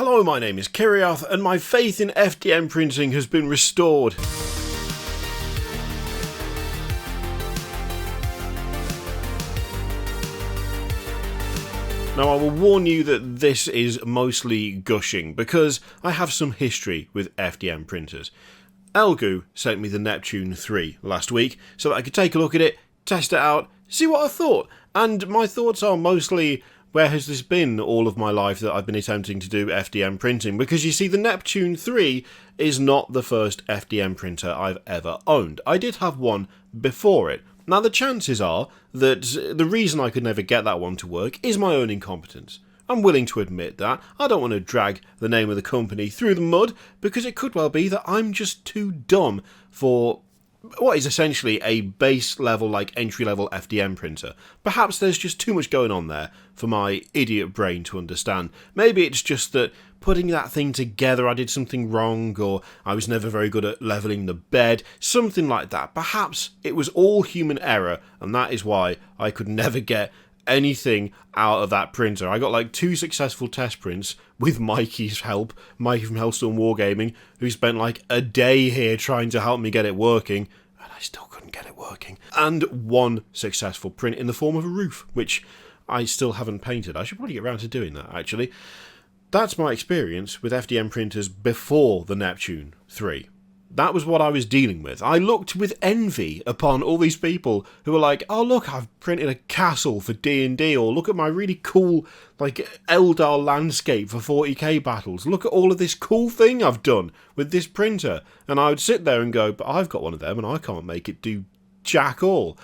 Hello, my name is Kirioth, and my faith in FDM printing has been restored. Now, I will warn you that this is mostly gushing, because I have some history with FDM printers. Elegoo sent me the Neptune 3 last week, so that I could take a look at it, test it out, see what I thought. And my thoughts are mostly, where has this been all of my life that I've been attempting to do FDM printing? Because you see, the Neptune 3 is not the first FDM printer I've ever owned. I did have one before it. Now, the chances are that the reason I could never get that one to work is my own incompetence. I'm willing to admit that. I don't want to drag the name of the company through the mud, because it could well be that I'm just too dumb for what is essentially a base level, like entry level FDM printer. Perhaps there's just too much going on there for my idiot brain to understand. Maybe it's just that putting that thing together I did something wrong, or I was never very good at leveling the bed, something like that. Perhaps it was all human error, and that is why I could never get anything out of that printer. I got like 2 successful test prints with Mikey's help, Mikey from Hellstorm Wargaming, who spent like a day here trying to help me get it working, and I still couldn't get it working. And 1 successful print in the form of a roof, which I still haven't painted. I should probably get around to doing that, actually. That's my experience with FDM printers before the Neptune 3. That was what I was dealing with. I looked with envy upon all these people who were like, oh look, I've printed a castle for D&D, or look at my really cool like Eldar landscape for 40k battles. Look at all of this cool thing I've done with this printer. And I would sit there and go, but I've got one of them and I can't make it do jack all.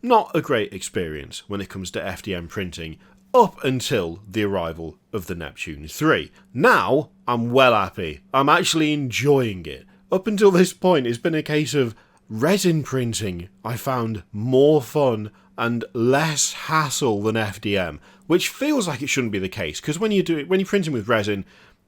Not a great experience when it comes to FDM printing, up until the arrival of the Neptune 3. Now, I'm well happy. I'm actually enjoying it. Up until this point, it's been a case of resin printing I found more fun and less hassle than FDM, which feels like it shouldn't be the case, because when you're printing with resin,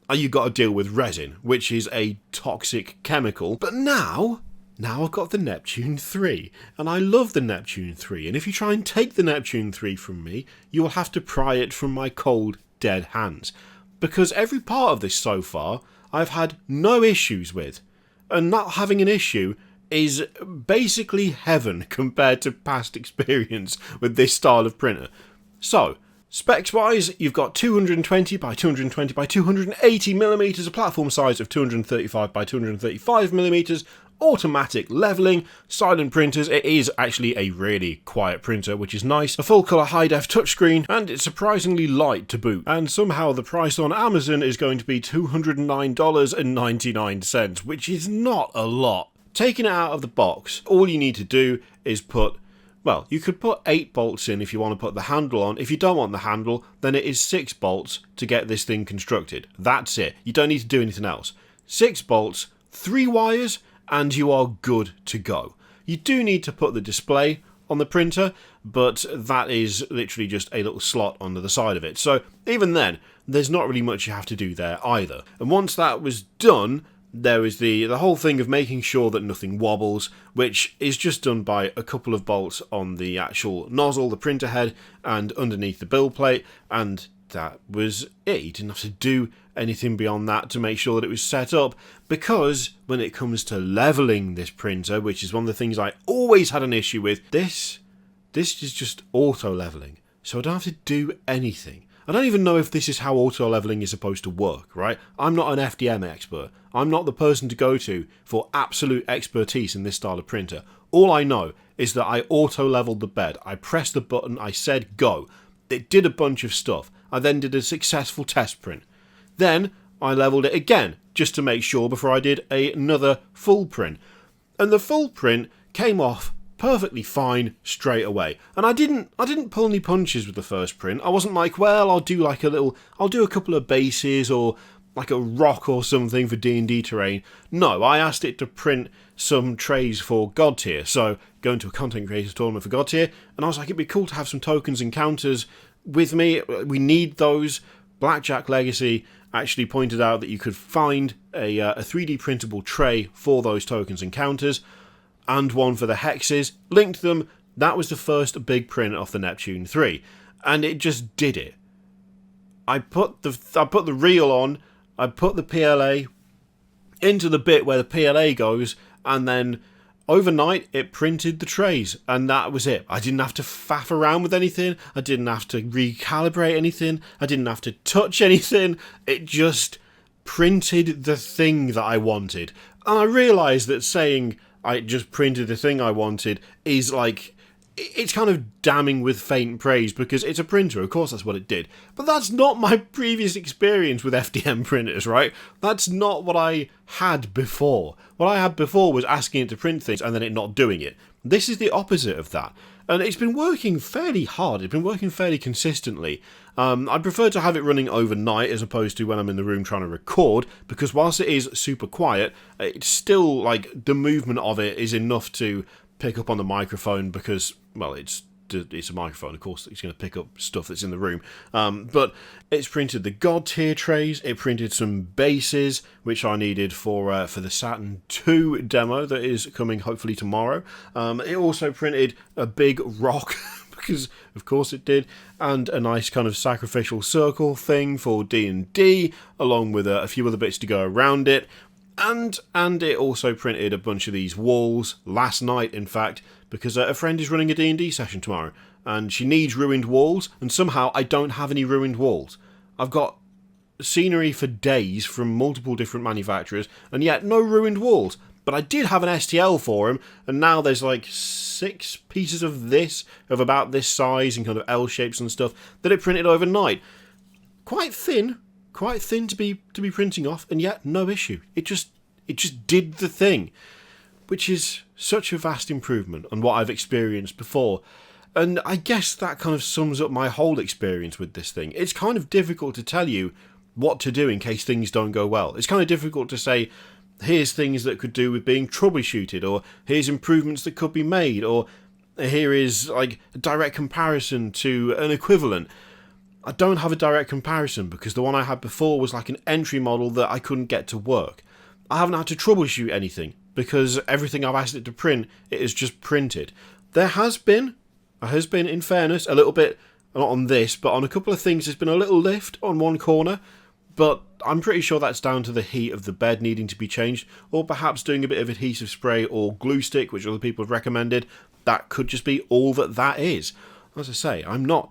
you've got to deal with resin, which is a toxic chemical. But now I've got the Neptune 3, and I love the Neptune 3, and if you try and take the Neptune 3 from me, you will have to pry it from my cold, dead hands. Because every part of this so far, I've had no issues with. And not having an issue is basically heaven compared to past experience with this style of printer. So, specs-wise, you've got 220 by 220 by 280 millimeters, a platform size of 235 by 235 millimeters, automatic leveling, silent printers. It is actually a really quiet printer, which is nice. A full colour high-def touchscreen, and it's surprisingly light to boot. And somehow the price on Amazon is going to be $209.99, which is not a lot. Taking it out of the box, all you need to do is put, well, you could put 8 bolts in if you want to put the handle on. If you don't want the handle, then it is 6 bolts to get this thing constructed. That's it. You don't need to do anything else. 6 bolts, 3 wires, and you are good to go. You do need to put the display on the printer, but that is literally just a little slot under the side of it. So even then, there's not really much you have to do there either. And once that was done, there is the whole thing of making sure that nothing wobbles, which is just done by a couple of bolts on the actual nozzle, the printer head, and underneath the build plate, and that was it. You didn't have to do anything beyond that to make sure that it was set up, because when it comes to leveling this printer, which is one of the things I always had an issue with, this is just auto leveling, so I don't have to do anything. I don't even know if this is how auto leveling is supposed to work, right? I'm not an FDM expert. I'm not the person to go to for absolute expertise in this style of printer. All I know is that I auto leveled the bed. I pressed the button, I said go. It did a bunch of stuff. I then did a successful test print. Then I leveled it again, just to make sure, before I did another full print. And the full print came off perfectly fine straight away. And I didn't pull any punches with the first print. I wasn't like, well, I'll do a couple of bases, or like a rock or something for D&D terrain. No, I asked it to print some trays for God Tier. So going to a content creators tournament for God Tier, and I was like, it'd be cool to have some tokens and counters with me. We need those. Blackjack Legacy actually pointed out that you could find a 3D printable tray for those tokens and counters, and one for the hexes. Linked them. That was the first big print off the Neptune 3, and it just did it. I put the reel on, I put the PLA into the bit where the PLA goes, and then overnight it printed the trays, and that was it. I didn't have to faff around with anything, I didn't have to recalibrate anything, I didn't have to touch anything, it just printed the thing that I wanted. And I realised that saying I just printed the thing I wanted is like, it's kind of damning with faint praise, because it's a printer, of course that's what it did. But that's not my previous experience with FDM printers, right? That's not what I had before. What I had before was asking it to print things and then it not doing it. This is the opposite of that. And it's been working fairly hard, it's been working fairly consistently. I prefer to have it running overnight as opposed to when I'm in the room trying to record, because whilst it is super quiet, it's still like the movement of it is enough to pick up on the microphone, because, well, it's a microphone, of course, it's going to pick up stuff that's in the room. But it's printed the God tier trays, it printed some bases, which I needed for the Saturn II demo that is coming hopefully tomorrow. It also printed a big rock, because of course it did, and a nice kind of sacrificial circle thing for D&D, along with a few other bits to go around it. And it also printed a bunch of these walls last night, in fact, because a friend is running a D&D session tomorrow, and she needs ruined walls, and somehow I don't have any ruined walls. I've got scenery for days from multiple different manufacturers, and yet no ruined walls. But I did have an STL for him, and now there's like 6 pieces of this, of about this size, and kind of L shapes and stuff, that it printed overnight. Quite thin to be printing off, and yet no issue. It just did the thing, which is such a vast improvement on what I've experienced before. And I guess that kind of sums up my whole experience with this thing. It's kind of difficult to tell you what to do in case things don't go well. It's kind of difficult to say, here's things that could do with being troubleshooted, or here's improvements that could be made, or here is like a direct comparison to an equivalent. I don't have a direct comparison because the one I had before was like an entry model that I couldn't get to work. I haven't had to troubleshoot anything because everything I've asked it to print, it has just printed. There has been, in fairness, a little bit, not on this, but on a couple of things, there's been a little lift on one corner, but I'm pretty sure that's down to the heat of the bed needing to be changed, or perhaps doing a bit of adhesive spray or glue stick, which other people have recommended. That could just be all that is. As I say, I'm not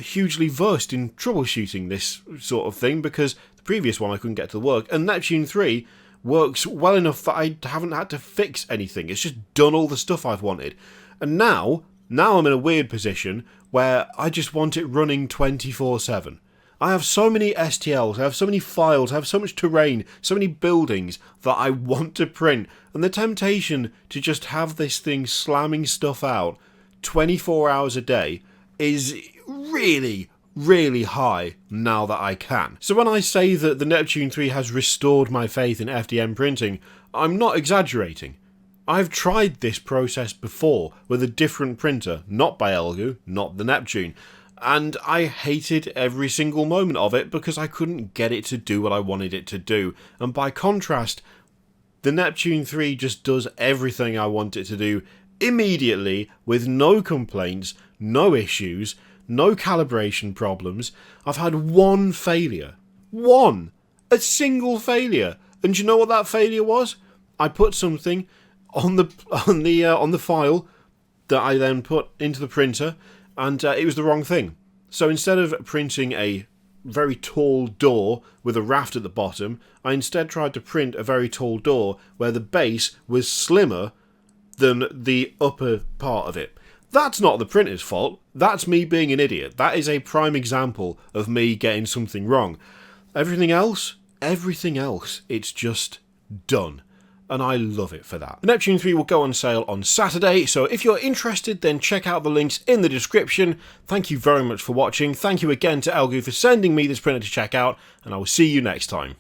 hugely versed in troubleshooting this sort of thing, because the previous one I couldn't get to work, and Neptune 3 works well enough that I haven't had to fix anything. It's just done all the stuff I've wanted. And now I'm in a weird position where I just want it running 24/7. I have so many STLs, I have so many files, I have so much terrain, so many buildings that I want to print, and the temptation to just have this thing slamming stuff out 24 hours a day is really, really high now that I can. So when I say that the Neptune 3 has restored my faith in FDM printing, I'm not exaggerating. I've tried this process before with a different printer, not by Elegoo, not the Neptune, and I hated every single moment of it because I couldn't get it to do what I wanted it to do. And by contrast, the Neptune 3 just does everything I want it to do immediately, with no complaints, no issues, no calibration problems. I've had one failure. A single failure. And do you know what that failure was? I put something on the file that I then put into the printer, and it was the wrong thing. So instead of printing a very tall door with a raft at the bottom, I instead tried to print a very tall door where the base was slimmer than the upper part of it. That's not the printer's fault. That's me being an idiot. That is a prime example of me getting something wrong. Everything else, it's just done. And I love it for that. The Neptune 3 will go on sale on Saturday, so if you're interested, then check out the links in the description. Thank you very much for watching. Thank you again to Elegoo for sending me this printer to check out, and I will see you next time.